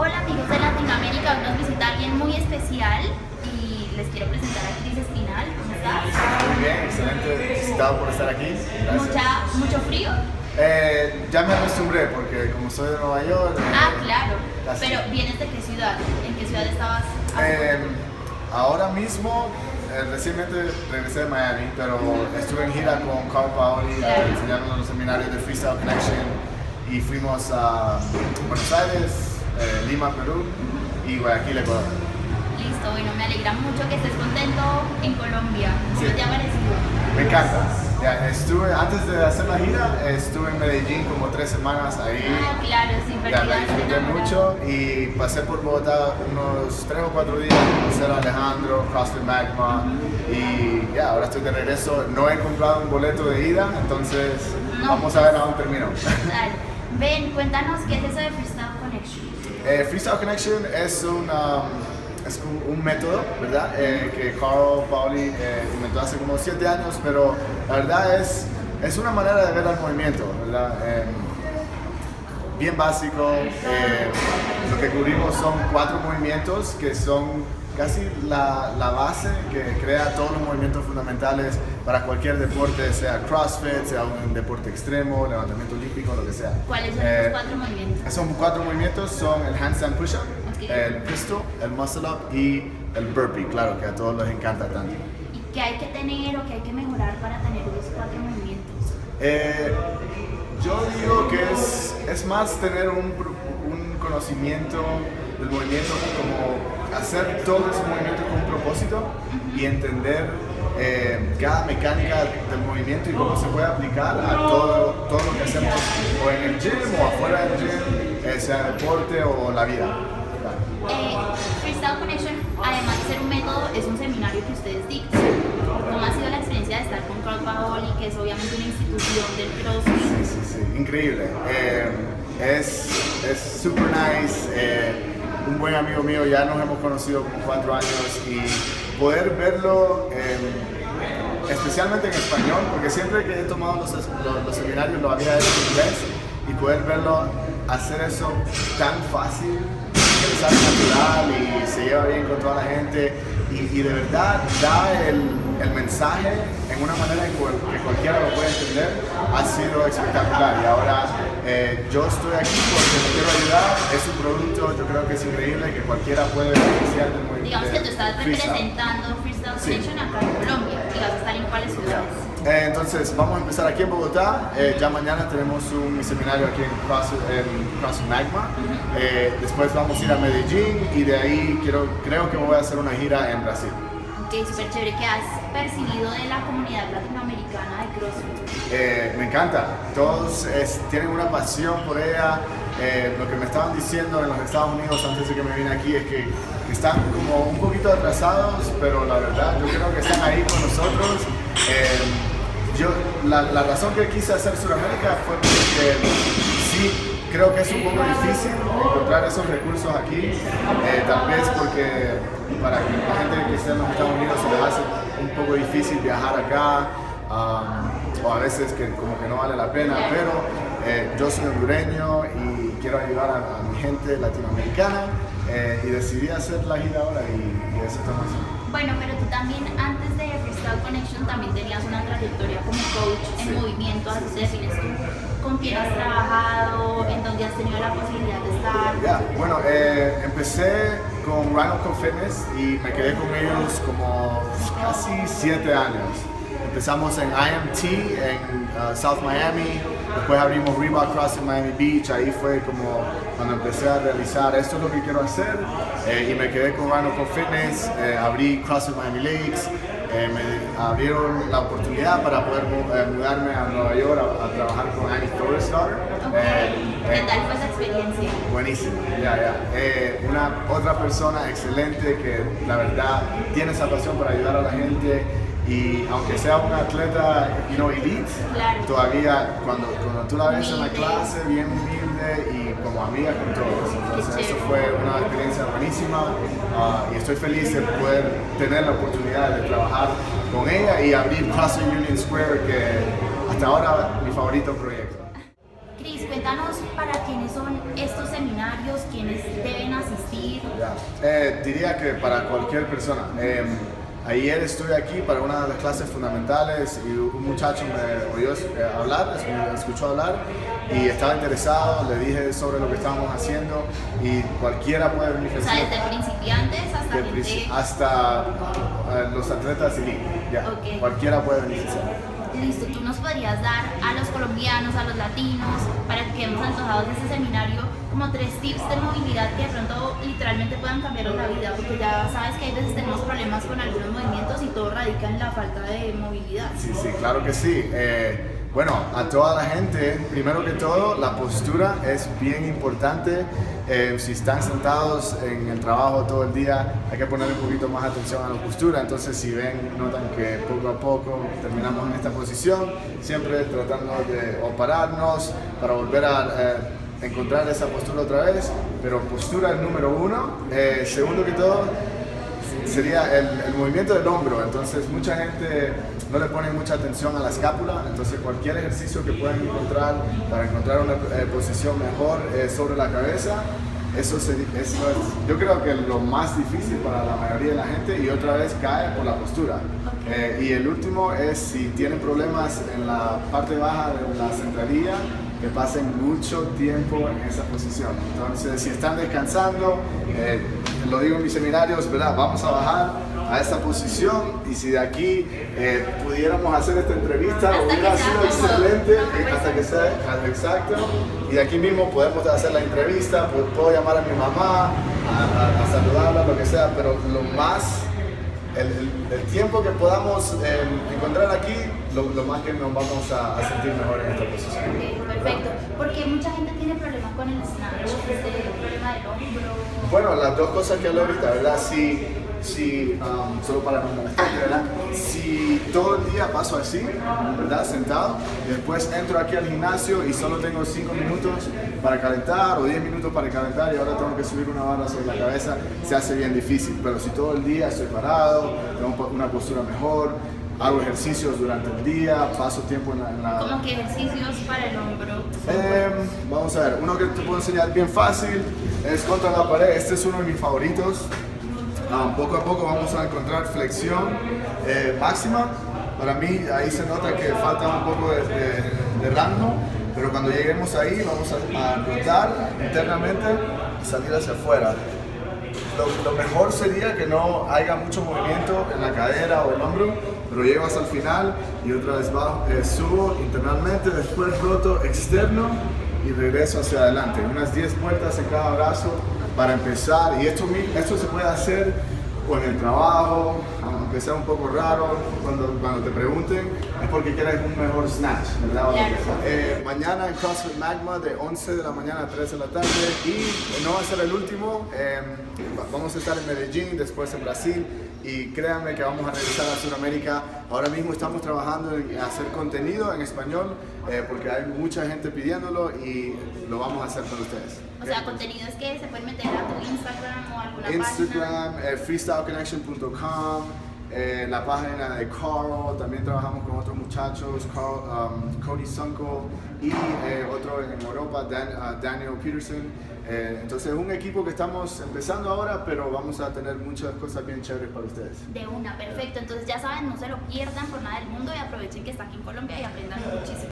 Hola amigos de Latinoamérica, hoy nos visita alguien muy especial y les quiero presentar a Cris Espinal. ¿Cómo estás? Muy bien, excelente, excitado por estar aquí. Gracias. ¿Mucho frío? Ya me acostumbré porque como soy de Nueva York. Claro. Casi. Pero ¿vienes de qué ciudad? ¿En qué ciudad estabas? Ahora mismo, recientemente regresé de Miami, pero estuve en gira con Carl Paoli enseñándonos los seminarios de Freestyle Connection y fuimos a Buenos Aires, Lima, Perú y Guayaquil, Ecuador. Listo, bueno, me alegra mucho que estés contento en Colombia. ¿Cómo Sí. te ha parecido? Me encanta. Ya, antes de hacer la gira, estuve en Medellín como 3 semanas ahí. Claro, sí, Ya me disfruté mucho y pasé por Bogotá unos 3 o 4 días a conocer a Alejandro, CrossFit Magma y ya, ahora estoy de regreso. No he comprado un boleto de ida, entonces vamos a ver a dónde termino. Dale. Ven, cuéntanos qué es eso de Freestyle Connection. Freestyle Connection es un método, ¿verdad? Que Carl Paoli inventó hace como 7 años, pero la verdad es una manera de ver al movimiento, ¿verdad? Bien básico. Lo que cubrimos son 4 movimientos que son casi la base que crea todos los movimientos fundamentales para cualquier deporte, sea CrossFit, sea un deporte extremo, levantamiento olímpico, lo que sea. ¿Cuáles son esos 4 movimientos? Esos 4 movimientos son el handstand push-up, Okay. el pistol, el muscle up y el burpee, claro, que a todos les encanta tanto. ¿Y qué hay que tener o qué hay que mejorar para tener esos 4 movimientos? Yo digo que es más tener un conocimiento del movimiento, como hacer todos esos movimientos con un propósito y entender cada mecánica del movimiento y cómo se puede aplicar a todo lo que hacemos o en el gym o afuera del gym, sea deporte o la vida. Freestyle Connection, además de ser un método, es un seminario que ustedes dictan. ¿Cómo ha sido la experiencia de estar con Carl Paoli, que es obviamente una institución del CrossFit? Sí, increíble. Es super nice. Un buen amigo mío, ya nos hemos conocido como 4 años y poder verlo, especialmente en español, porque siempre que he tomado los seminarios lo había hecho en inglés y poder verlo hacer eso tan fácil, que le sale natural y se lleva bien con toda la gente y de verdad da el mensaje en una manera que cualquiera lo puede entender, ha sido espectacular y ahora yo estoy aquí porque me quiero ayudar, es un producto, yo creo que es increíble, que cualquiera puede beneficiar del movimiento. Digamos que tú estás representando Freestyle Connection acá en Colombia y vas a estar en cuáles ciudades. Entonces vamos a empezar aquí en Bogotá, ya mañana tenemos un seminario aquí en CrossFit Magma, después vamos a ir a Medellín y de ahí creo que voy a hacer una gira en Brasil. Ok, súper chévere. ¿Qué has percibido de la comunidad latinoamericana de CrossFit? Me encanta, todos tienen una pasión por ella. Lo que me estaban diciendo en los Estados Unidos antes de que me vine aquí es que están como un poquito atrasados, pero la verdad yo creo que están ahí con nosotros. La razón que quise hacer Sudamérica fue porque sí, creo que es un poco difícil encontrar esos recursos aquí, tal vez porque para la gente que está en los Estados Unidos se les hace un poco difícil viajar acá, o a veces que como que no vale la pena, pero yo soy hondureño y quiero ayudar a mi gente latinoamericana y decidí hacer la gira ahora y eso estamos haciendo. Bueno, pero tú también antes de Freestyle Connection también tenías una trayectoria como coach en movimiento, así te defines tú. ¿Con quién has trabajado? ¿En dónde has tenido la posibilidad de estar? Bueno, empecé con Rhino Fitness y me quedé con ellos como casi 7 años. Empezamos en IMT en South Miami, después abrimos Reebok CrossFit Miami Beach, ahí fue como cuando empecé a realizar esto es lo que quiero hacer y me quedé con Rhino Fitness, abrí CrossFit Miami Lakes, me abrieron la oportunidad para poder mudarme a Nueva York a trabajar con Annie Thorisdottir. ¿Qué tal fue esa experiencia? Buenísimo, una otra persona excelente que la verdad tiene esa pasión para ayudar a la gente y aunque sea una atleta elite, claro, todavía cuando tú la ves en la clase bien humilde y como amiga con todos, entonces eso fue una experiencia buenísima y estoy feliz de poder tener la oportunidad de trabajar con ella y abrir CrossFit Union Square, que hasta ahora mi favorito proyecto. Cris, cuéntanos para quiénes son estos seminarios, quiénes deben Diría que para cualquier persona. Ayer estuve aquí para una de las clases fundamentales y un muchacho me oyó hablar, me escuchó hablar y estaba interesado, le dije sobre lo que estábamos haciendo y cualquiera puede beneficiarse. O sea, desde principiantes hasta gente... hasta los atletas elite, Okay. Cualquiera puede beneficiar. Listo, tú nos podrías dar a los colombianos, a los latinos, para que quedemos antojados de este seminario, como 3 tips de movilidad que de pronto literalmente puedan cambiar la vida, porque ya sabes que a veces tenemos problemas con algunos movimientos y todo radica en la falta de movilidad. Sí, claro que sí. Bueno, a toda la gente, primero que todo, la postura es bien importante. Si están sentados en el trabajo todo el día, hay que poner un poquito más atención a la postura. Entonces, si notan que poco a poco terminamos en esta posición, siempre tratando de pararnos para volver a encontrar esa postura otra vez. Pero postura es número 1. Segundo que todo, sería el movimiento del hombro. Entonces mucha gente no le pone mucha atención a la escápula, entonces cualquier ejercicio que puedan encontrar para encontrar una posición mejor sobre la cabeza, eso es, yo creo que lo más difícil para la mayoría de la gente, y otra vez cae por la postura. Y el último es si tienen problemas en la parte baja de la sentadilla, que pasen mucho tiempo en esa posición. Entonces, si están descansando, lo digo en mis seminarios, ¿verdad? Vamos a bajar a esta posición y si de aquí pudiéramos hacer esta entrevista, hubiera sido excelente hasta que sea exacto. Y de aquí mismo podemos hacer la entrevista, puedo llamar a mi mamá, a saludarla, lo que sea, pero lo más... El tiempo que podamos encontrar aquí, lo más que nos vamos a sentir mejor en esta posición. Okay, perfecto. Porque mucha gente tiene problemas con el snatch, el problema del hombro. Bueno, las dos cosas que hablé ahorita, ¿verdad? Solo para no molestar, ¿verdad? Si todo el día paso así, ¿verdad? Sentado, después entro aquí al gimnasio y solo tengo 5 minutos para calentar o 10 minutos para calentar y ahora tengo que subir una barra sobre la cabeza, se hace bien difícil. Pero si todo el día estoy parado, tengo una postura mejor, hago ejercicios durante el día, paso tiempo en la... ¿Cómo que ejercicios para el hombro? Vamos a ver, uno que te puedo enseñar bien fácil es contra la pared. Este es uno de mis favoritos. Poco a poco vamos a encontrar flexión máxima. Para mí ahí se nota que falta un poco de rango, pero cuando lleguemos ahí vamos a rotar internamente y salir hacia afuera. Lo mejor sería que no haya mucho movimiento en la cadera o el hombro, pero llego hasta el final y otra vez subo internamente, después roto externo y regreso hacia adelante. Unas 10 vueltas en cada brazo para empezar, y esto se puede hacer o en el trabajo, aunque sea un poco raro, cuando te pregunten, es porque quieres un mejor snatch, ¿verdad? Mañana en CrossFit Magma de 11 de la mañana a 3 de la tarde, y no va a ser el último, vamos a estar en Medellín, después en Brasil, y créanme que vamos a regresar a Sudamérica. Ahora mismo estamos trabajando en hacer contenido en español, porque hay mucha gente pidiéndolo y lo vamos a hacer con ustedes. O sea, contenido es que se pueden meter a tu Instagram o alguna Instagram, página. freestyleconnection.com, la página de Carl, también trabajamos con otros muchachos, Cody Sunko y otro en Europa, Daniel Peterson. Entonces es un equipo que estamos empezando ahora, pero vamos a tener muchas cosas bien chéveres para ustedes. De una, perfecto. Entonces ya saben, no se lo pierdan por nada del mundo y aprovechen que están aquí en Colombia y aprendan muchísimo.